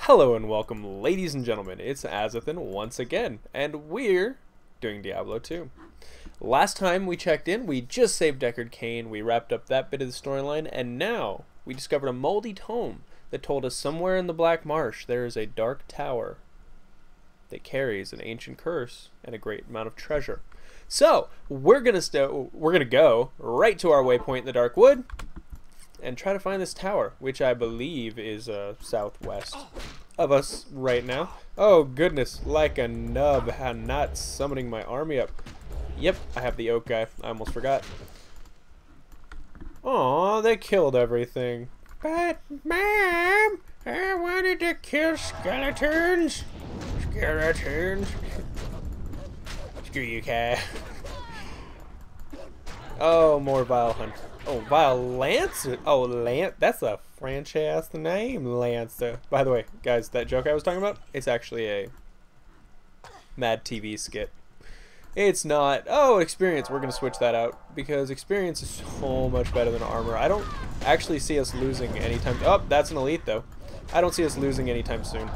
Hello and welcome, ladies and gentlemen. It's Azothan once again, and we're doing Diablo 2. Last time we checked in, we just saved Deckard Cain, we wrapped up that bit of the storyline, and now we discovered a moldy tome that told us somewhere in the Black Marsh there is a dark tower that carries an ancient curse and a great amount of treasure. So, we're gonna go right to our waypoint in the Dark Wood and try to find this tower, which I believe is southwest of us right now. Oh goodness, like a nub, I'm not summoning my army up. Yep, I have the oak guy. I almost forgot. Aw, they killed everything. But, Mom, I wanted to kill skeletons. Skeletons. Screw you, cat. Oh, more Vile Hunt. Oh, Vile Lancer. Oh, that's a French-ass name, Lancer. By the way, guys, that joke I was talking about, it's actually a Mad TV skit. It's not. Oh, experience. We're going to switch that out because experience is so much better than armor. I don't actually see us losing anytime. Oh, that's an elite, though. I don't see us losing anytime soon.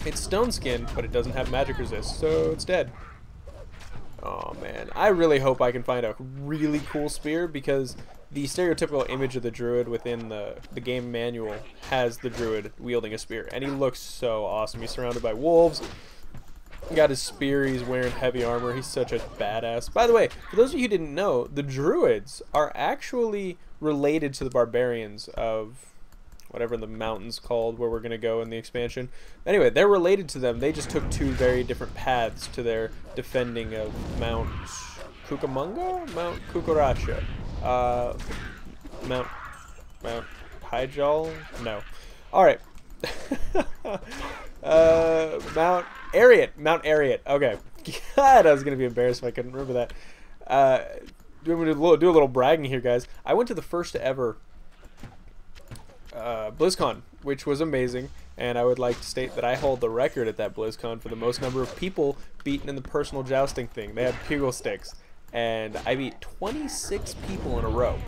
It's stone skin, but it doesn't have magic resist, so it's dead. Oh man, I really hope I can find a really cool spear because the stereotypical image of the druid within the game manual has the druid wielding a spear, and he looks so awesome. He's surrounded by wolves, got his spear, he's wearing heavy armor, he's such a badass. By the way, for those of you who didn't know, the druids are actually related to the barbarians of whatever the mountain's called where we're going to go in the expansion. Anyway, they're related to them. They just took two very different paths to their defending of Mount Cucamonga? Mount Cucaracha. Mount Hyjal? No. Alright. Mount Ariat. Mount Ariat. Okay. God, I was going to be embarrassed if I couldn't remember that. I'm going to do a little bragging here, guys. I went to the first ever BlizzCon, which was amazing, and I would like to state that I hold the record at that BlizzCon for the most number of people beaten in the personal jousting thing. They had bugle sticks, and I beat 26 people in a row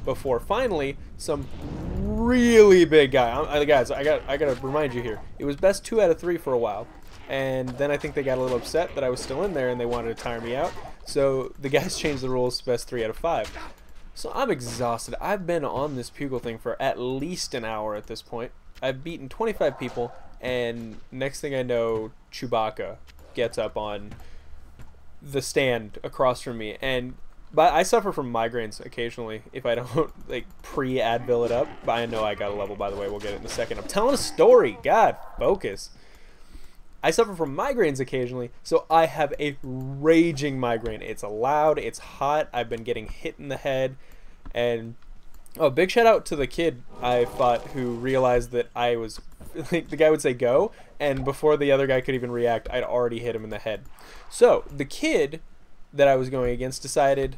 before finally some really big guy. Guys, I gotta remind you here, it was best 2 out of 3 for a while, and then I think they got a little upset that I was still in there and they wanted to tire me out, so the guys changed the rules to best 3 out of 5. So I'm exhausted. I've been on this Pugil thing for at least an hour at this point. I've beaten 25 people, and next thing I know, Chewbacca gets up on the stand across from me. But I suffer from migraines occasionally if I don't like pre-Advil it up. But I know I got a level, by the way. We'll get it in a second. I'm telling a story. God, focus. I suffer from migraines occasionally, so I have a raging migraine. It's loud, it's hot, I've been getting hit in the head, and oh, big shout out to the kid I fought who realized that I was, like, the guy would say go, and before the other guy could even react, I'd already hit him in the head. So, the kid that I was going against decided,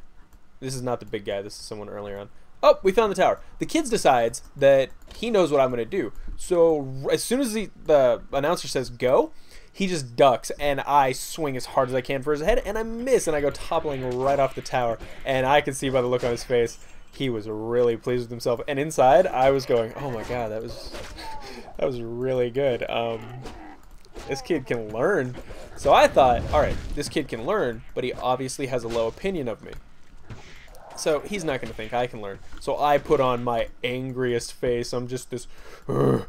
this is not the big guy, this is someone earlier on. Oh, we found the tower. The kid decides that he knows what I'm going to do. So, as soon as the announcer says go, he just ducks, and I swing as hard as I can for his head, and I miss, and I go toppling right off the tower. And I can see by the look on his face, he was really pleased with himself. And inside, I was going, oh my god, that was really good. This kid can learn. So I thought, alright, this kid can learn, but he obviously has a low opinion of me. So he's not going to think I can learn. So I put on my angriest face. I'm just this, and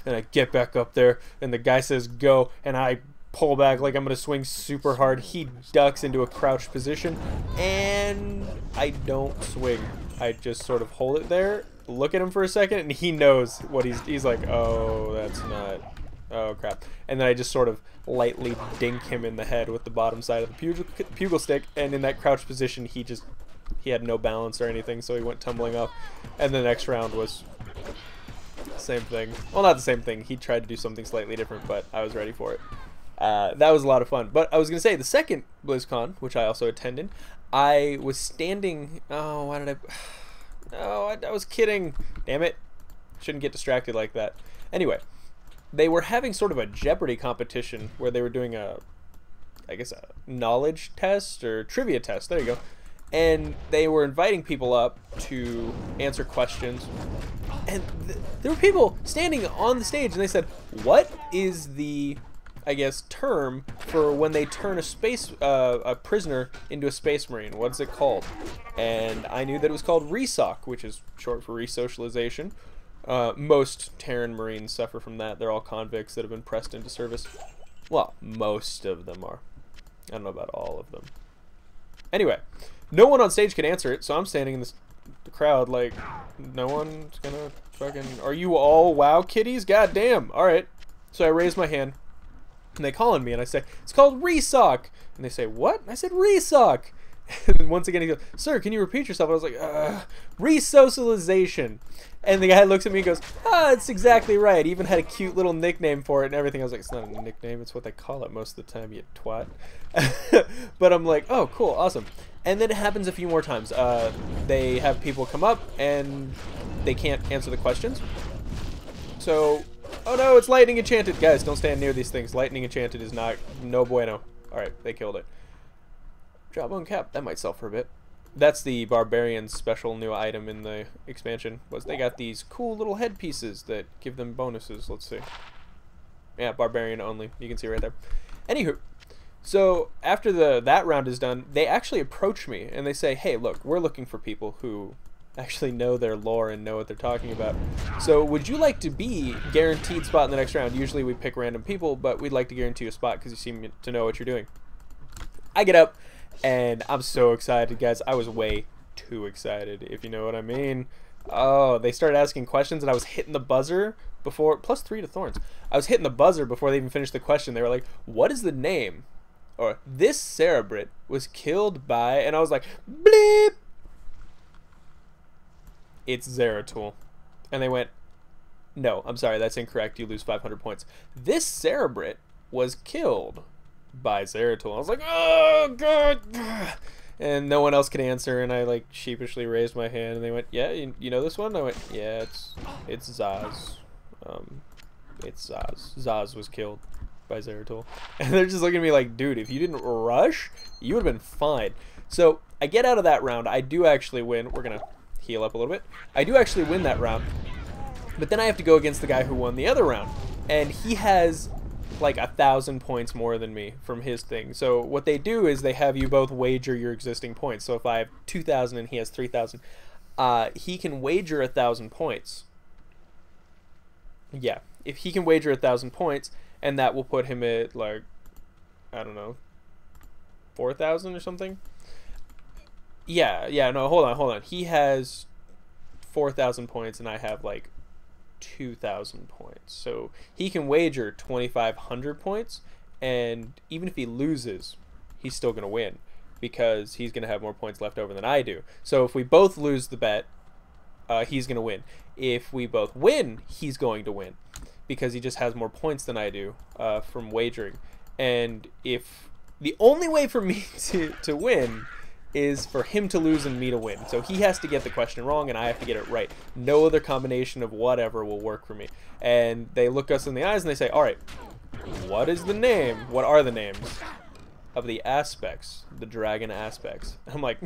I get back up there, and the guy says go, and I pull back like I'm going to swing super hard. He ducks into a crouched position, and I don't swing. I just sort of hold it there, look at him for a second, and he knows what he's like, oh, that's not, oh crap. And then I just sort of lightly dink him in the head with the bottom side of the pugil stick, and in that crouched position, he had no balance or anything, so he went tumbling off. And the next round was the same thing. Well, not the same thing. He tried to do something slightly different, but I was ready for it. That was a lot of fun. But I was going to say, the second BlizzCon, which I also attended, I was standing... Oh, why did I... No, I was kidding. Damn it. Shouldn't get distracted like that. Anyway, they were having sort of a Jeopardy competition where they were doing I guess a knowledge test or trivia test. There you go. and they were inviting people up to answer questions. And there were people standing on the stage, and they said, "What is the, I guess, term for when they turn a prisoner into a space marine? What's it called?" And I knew that it was called resoc, which is short for resocialization. Most Terran Marines suffer from that. They're all convicts that have been pressed into service. Well, most of them are. I don't know about all of them. Anyway, no one on stage could answer it, so I'm standing in the crowd like, no one's gonna fucking... Are you all WoW kitties? God damn. Alright. So I raise my hand, and they call on me, and I say, "It's called resoc." And they say, "What?" And I said, "Resoc." And once again he goes, "Sir, can you repeat yourself?" And I was like, resocialization. And the guy looks at me and goes, "Ah, it's exactly right." He even had a cute little nickname for it and everything. I was like, "It's not a nickname, it's what they call it most of the time, you twat." But I'm like, "Oh, cool, awesome." And then it happens a few more times. They have people come up and they can't answer the questions. So, oh no, it's lightning enchanted. Guys, don't stand near these things. Lightning enchanted is no bueno. Alright, they killed it. Jawbone cap, that might sell for a bit. That's the Barbarian's special new item in the expansion, was they got these cool little headpieces that give them bonuses. Let's see. Yeah, Barbarian only. You can see right there. Anywho, so after that round is done, they actually approach me and they say, "Hey, look, we're looking for people who actually know their lore and know what they're talking about. So would you like to be guaranteed spot in the next round? Usually we pick random people, but we'd like to guarantee you a spot because you seem to know what you're doing." I get up, and I'm so excited, guys. I was way too excited, if you know what I mean. Oh, they started asking questions, and I was hitting the buzzer before... +3 to Thorns. I was hitting the buzzer before they even finished the question. They were like, "What is the name?" Or, "This Cerebrit was killed by..." And I was like, bleep! "It's Zeratul." And they went, "No, I'm sorry, that's incorrect. You lose 500 points. This Cerebrit was killed by Zeratul." I was like, "Oh god." And no one else could answer, and I like sheepishly raised my hand, and they went, "Yeah, you know this one?" And I went, "Yeah, it's Zaz. It's Zaz. Zaz was killed by Zeratul." And they're just looking at me like, "Dude, if you didn't rush, you would have been fine." So I get out of that round. I do actually win. We're gonna heal up a little bit. I do actually win that round, but then I have to go against the guy who won the other round, and he has like 1,000 points more than me from his thing. So what they do is they have you both wager your existing points. So if I have 2,000 and he has 3,000, he can wager 1,000 points. Yeah, if he can wager 1,000 points, and that will put him at like, I don't know, 4,000 or something. Yeah, no, hold on. He has 4,000 points, and I have like 2,000 points. So he can wager 2,500 points, and even if he loses, he's still going to win because he's going to have more points left over than I do. So if we both lose the bet, he's going to win. If we both win, he's going to win because he just has more points than I do from wagering. And if the only way for me to win is for him to lose and me to win. So he has to get the question wrong and I have to get it right. No other combination of whatever will work for me. And they look us in the eyes and they say, "All right, what is the name? What are the names of the aspects, the dragon aspects?" I'm like,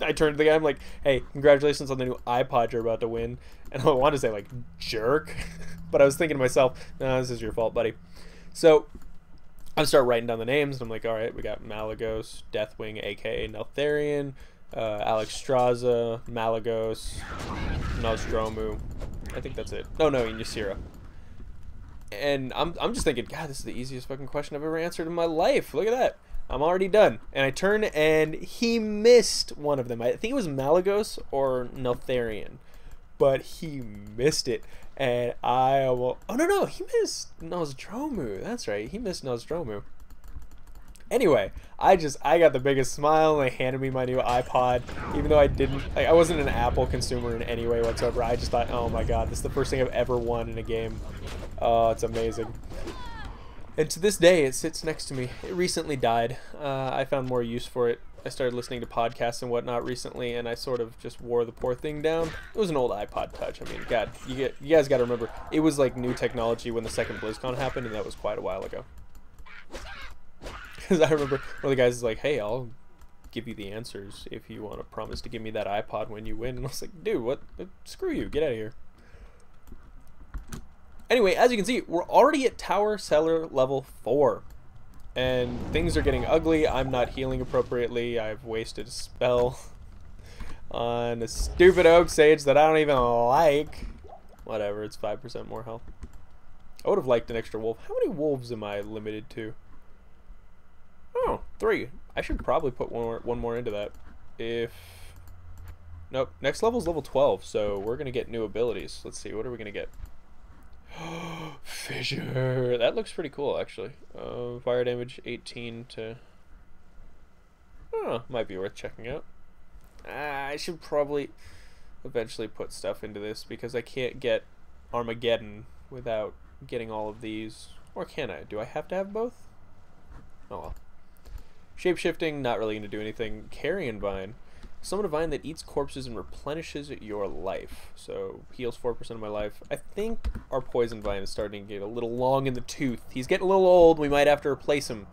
I turned to the guy, I'm like, "Hey, congratulations on the new iPod you're about to win." And I wanted to say like, "Jerk." But I was thinking to myself, "No, this is your fault, buddy." So I start writing down the names, and I'm like, all right, we got Malagos, Deathwing, aka Neltharion, Alexstrasza, Malagos, Nostromo. I think that's it. Oh no, Ynysira. And I'm just thinking, God, this is the easiest fucking question I've ever answered in my life. Look at that. I'm already done. And I turn, and he missed one of them. I think it was Malagos or Neltharion, but he missed it. And I will... Oh, no, he missed Nostromo. That's right, he missed Nostromo. Anyway, I got the biggest smile, and they handed me my new iPod, even though I wasn't an Apple consumer in any way whatsoever. I just thought, oh my god, this is the first thing I've ever won in a game. Oh, it's amazing. And to this day, it sits next to me. It recently died. I found more use for it. I started listening to podcasts and whatnot recently, and I sort of just wore the poor thing down. It was an old iPod Touch. I mean, God, you guys got to remember, it was like new technology when the second BlizzCon happened, and that was quite a while ago. Because I remember one of the guys is like, "Hey, I'll give you the answers if you want to promise to give me that iPod when you win. And I was like, dude, what? Screw you. Get out of here. Anyway, as you can see, we're already at Tower Cellar level 4. And things are getting ugly. I'm not healing appropriately. I've wasted a spell on a stupid oak sage that I don't even like. Whatever, it's 5% more health. I would have liked an extra wolf. How many wolves am I limited to? Oh, 3. I should probably put one more into that. Nope, next level is level 12, so we're going to get new abilities. Let's see, what are we going to get? Fissure. That looks pretty cool, actually. Fire damage 18 to... Oh, might be worth checking out. I should probably eventually put stuff into this because I can't get Armageddon without getting all of these. Or can I? Do I have to have both? Oh well. Shapeshifting, not really going to do anything. Carrion Vine. Summon a vine that eats corpses and replenishes your life. So, heals 4% of my life. I think our Poison Vine is starting to get a little long in the tooth. He's getting a little old. We might have to replace him.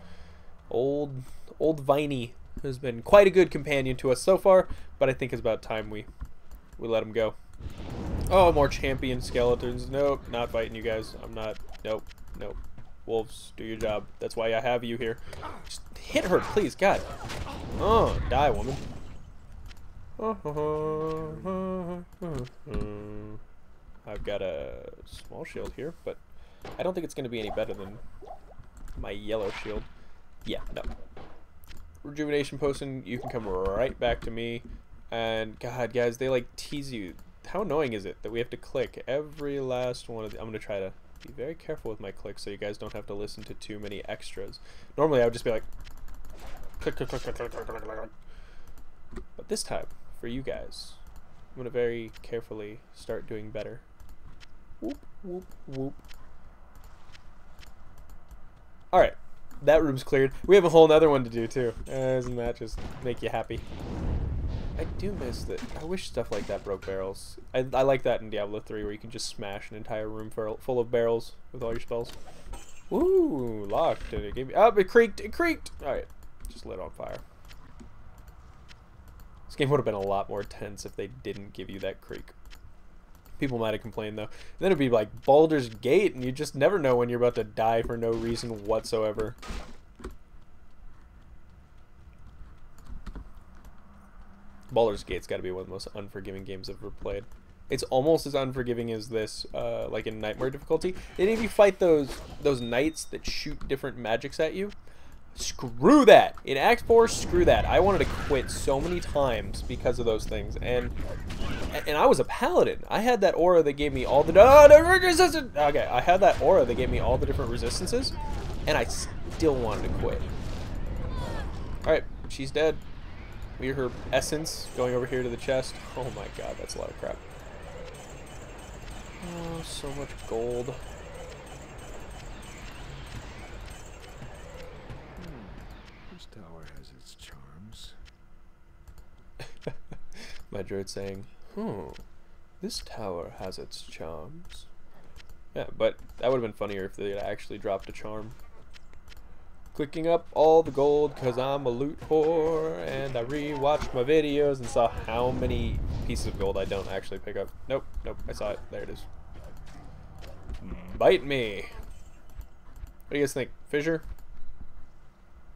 Old Viney has been quite a good companion to us so far, but I think it's about time we let him go. Oh, more champion skeletons. Nope, not fighting you guys. I'm not. Nope. Wolves, do your job. That's why I have you here. Just hit her, please. God. Oh, die, woman. I've got a small shield here, but I don't think it's going to be any better than my yellow shield. Yeah, no. Rejuvenation potion, you can come right back to me. And God, guys, they like tease you. How annoying is it that we have to click every last one of the... I'm going to try to be very careful with my clicks so you guys don't have to listen to too many extras. Normally I would just be like click, click, click, click, click, click, click, click. But this time, for you guys, I'm going to very carefully start doing better. Whoop, whoop, whoop. Alright, that room's cleared. We have a whole nother one to do too. Doesn't that just make you happy? I do miss that. I wish stuff like that broke barrels. I like that in Diablo 3 where you can just smash an entire room full of barrels with all your spells. Ooh, locked. And it gave me... Oh, it creaked! It creaked! Alright, just lit on fire. This game would have been a lot more tense if they didn't give you that creak. People might have complained though. And then it'd be like Baldur's Gate and you just never know when you're about to die for no reason whatsoever. Baldur's Gate's got to be one of the most unforgiving games I've ever played. It's almost as unforgiving as this, like in Nightmare difficulty. And if you fight those knights that shoot different magics at you, screw that. In Act 4, screw that. I wanted to quit so many times because of those things. And I was a paladin. I had that aura that gave me all the... Okay, I had that aura that gave me all the different resistances, and I still wanted to quit. Alright, she's dead. We hear her essence going over here to the chest. Oh my god, that's a lot of crap. Oh, so much gold. This tower has its charms. My druid saying, this tower has its charms. Yeah, but that would have been funnier if they had actually dropped a charm. Clicking up all the gold because I'm a loot whore, and I rewatched my videos and saw how many pieces of gold I don't actually pick up. Nope, I saw it. There it is. Bite me. What do you guys think? Fissure?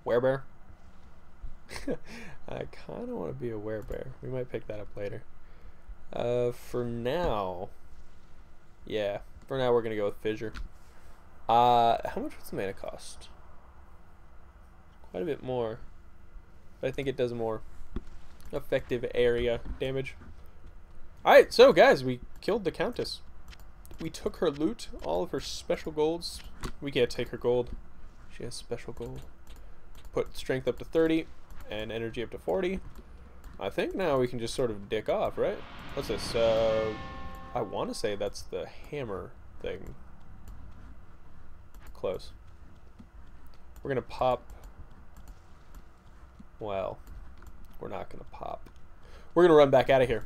Werebear? I kind of want to be a werebear. We might pick that up later. For now, yeah. For now, we're gonna go with Fissure. How much does the mana cost? Quite a bit more, but I think it does more effective area damage. Alright, so guys, we killed the Countess. We took her loot, all of her special golds. We can't take her gold. She has special gold. Put strength up to 30 and energy up to 40. I think now we can just sort of dick off, right? What's this? I want to say that's the hammer thing. Close. We're gonna pop... Well, we're not going to pop. We're going to run back out of here.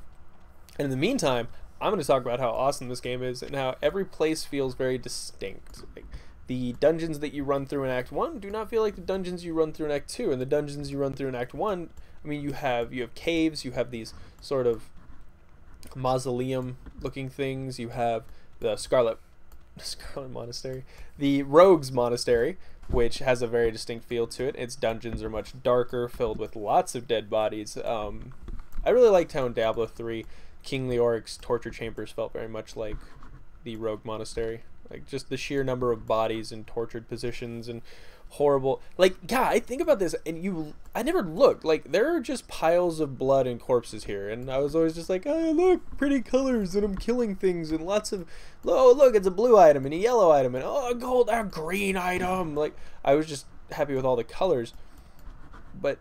And in the meantime, I'm going to talk about how awesome this game is and how every place feels very distinct. Like, the dungeons that you run through in Act 1 do not feel like the dungeons you run through in Act 2. And the dungeons you run through in Act 1, I mean, you have caves, you have these sort of mausoleum looking things, you have the Scarlet Monastery, the Rogues Monastery, which has a very distinct feel to it. Its dungeons are much darker, filled with lots of dead bodies. I really liked how in Diablo 3, King Leoric's torture chambers felt very much like the Rogue Monastery. Like, just the sheer number of bodies in tortured positions and horrible. Like, yeah, I think about this, and I never looked. Like, there are just piles of blood and corpses here, and I was always just like, oh, look, pretty colors, and I'm killing things, and lots of, oh, look, it's a blue item, and a yellow item, and oh, a green item. Like, I was just happy with all the colors. But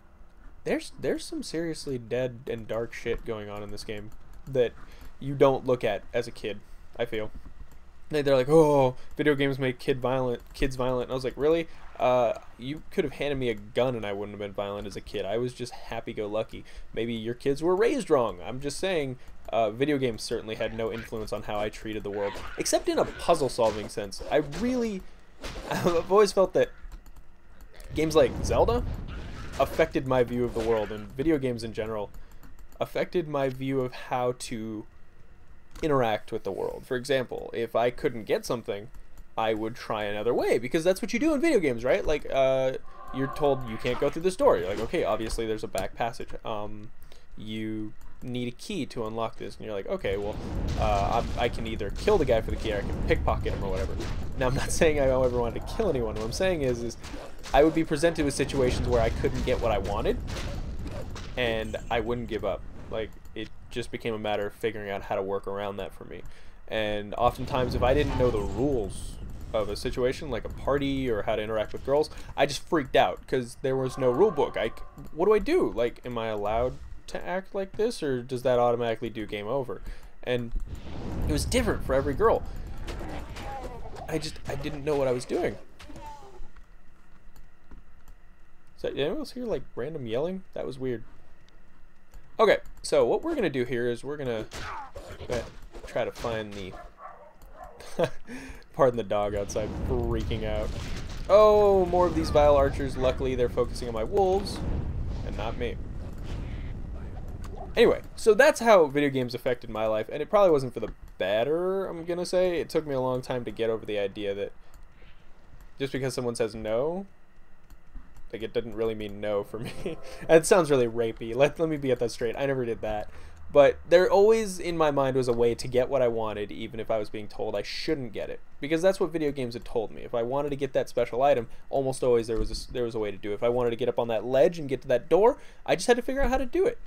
there's some seriously dead and dark shit going on in this game that you don't look at as a kid, I feel. They're like, oh, video games make kids violent. And I was like, really? You could have handed me a gun and I wouldn't have been violent as a kid. I was just happy-go-lucky. Maybe your kids were raised wrong. I'm just saying, video games certainly had no influence on how I treated the world, except in a puzzle-solving sense. I've always felt that games like Zelda affected my view of the world, and video games in general affected my view of how to interact with the world. For example, if I couldn't get something, I would try another way, because that's what you do in video games, right? Like, you're told you can't go through this door. You're like, okay, obviously there's a back passage. You need a key to unlock this, and you're like, okay, well, I can either kill the guy for the key or I can pickpocket him or whatever. Now, I'm not saying I ever wanted to kill anyone. What I'm saying is I would be presented with situations where I couldn't get what I wanted, and I wouldn't give up. Like, it just became a matter of figuring out how to work around that for me. And oftentimes, if I didn't know the rules of a situation, like a party or how to interact with girls, I just freaked out because there was no rule book. What do I do? Like, am I allowed to act like this, or does that automatically do game over? And it was different for every girl. I didn't know what I was doing. Is that anyone else hear like random yelling? That was weird. Okay, so what we're gonna do here is we're gonna try to find the pardon the dog outside freaking out. Oh, more of these vile archers. Luckily they're focusing on my wolves and not me. Anyway, so that's how video games affected my life, and it probably wasn't for the better, I'm gonna say. It took me a long time to get over the idea that just because someone says no, like, it doesn't really mean no for me. It sounds really rapey. Let me get that straight. I never did that. But there always, in my mind, was a way to get what I wanted, even if I was being told I shouldn't get it. Because that's what video games had told me. If I wanted to get that special item, almost always there was a way to do it. If I wanted to get up on that ledge and get to that door, I just had to figure out how to do it.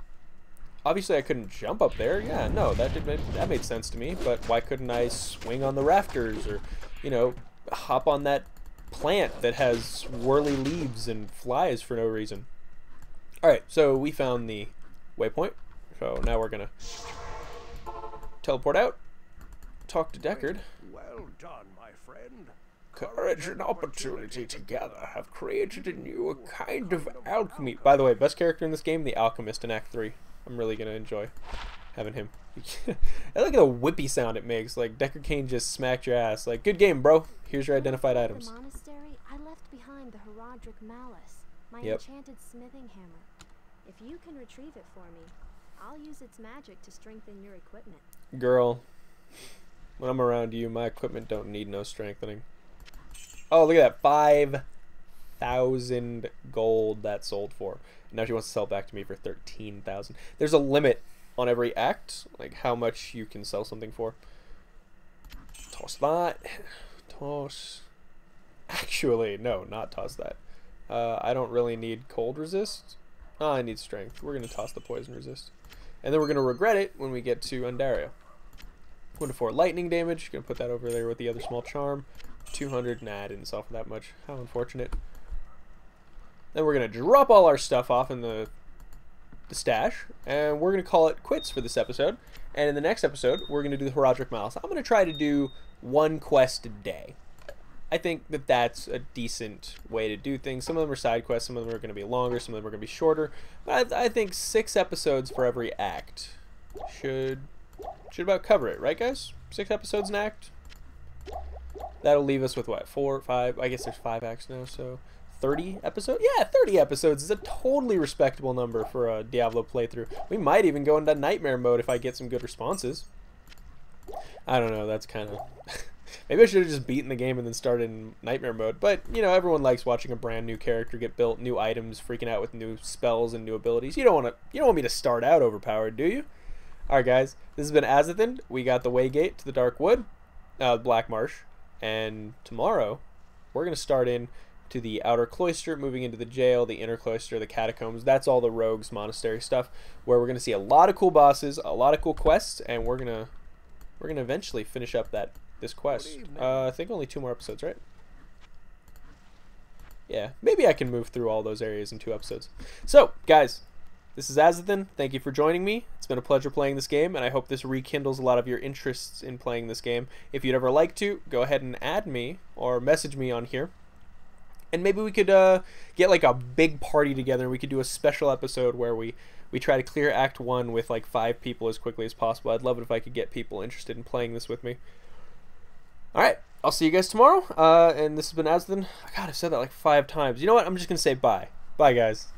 Obviously, I couldn't jump up there. Yeah, no, that made sense to me. But why couldn't I swing on the rafters, or, you know, hop on that plant that has whirly leaves and flies for no reason? Alright, so we found the waypoint. So now we're gonna teleport out, talk to Deckard. Well done, my friend. Courage and opportunity together have created a new kind of alchemy. By the way, best character in this game, the Alchemist in Act 3. I'm really gonna enjoy having him. I look at the whippy sound it makes. Like, Deckard Cain just smacked your ass. Like, good game, bro. Here's your identified items. The monastery, I left behind the Herodric Malice, my Yep. enchanted smithing hammer. If you can retrieve it for me, I'll use its magic to strengthen your equipment. Girl, when I'm around you, my equipment don't need no strengthening. Oh, look at that. 5,000 gold that sold for. Now she wants to sell it back to me for 13,000. There's a limit on every act, like how much you can sell something for. Toss that. Toss. Actually, no, not toss that. I don't really need cold resist. Oh, I need strength. We're going to toss the poison resist. And then we're going to regret it when we get to Undaria. 1-4 lightning damage. Going to put that over there with the other small charm. 200. Nah, I didn't sell for that much. How unfortunate. Then we're going to drop all our stuff off in the stash. And we're going to call it quits for this episode. And in the next episode, we're going to do the Herodric Malice. I'm going to try to do one quest a day. I think that that's a decent way to do things. Some of them are side quests, some of them are going to be longer, some of them are going to be shorter. But I think 6 episodes for every act should about cover it, right, guys? 6 episodes an act. That'll leave us with what, 4, 5? I guess there's 5 acts now, so 30 episodes? Yeah, 30 episodes is a totally respectable number for a Diablo playthrough. We might even go into nightmare mode if I get some good responses. I don't know, that's kind of... Maybe I should have just beaten the game and then started in nightmare mode. But, you know, everyone likes watching a brand new character get built, new items, freaking out with new spells and new abilities. You don't want me to start out overpowered, do you? Alright, guys. This has been Azothan. We got the Waygate to the Dark Wood, Black Marsh. And tomorrow, we're going to start in to the Outer Cloister, moving into the jail, the Inner Cloister, the Catacombs. That's all the Rogues Monastery stuff, where we're going to see a lot of cool bosses, a lot of cool quests, and we're gonna eventually finish up this quest. I think only 2 more episodes, right? Yeah, maybe I can move through all those areas in 2 episodes. So, guys, this is Azothan. Thank you for joining me. It's been a pleasure playing this game, and I hope this rekindles a lot of your interests in playing this game. If you'd ever like to, go ahead and add me or message me on here. And maybe we could get like a big party together, and we could do a special episode where we try to clear Act 1 with like 5 people as quickly as possible. I'd love it if I could get people interested in playing this with me. Alright, I'll see you guys tomorrow. And this has been Azothan. God, I've said that like 5 times. You know what? I'm just going to say bye. Bye, guys.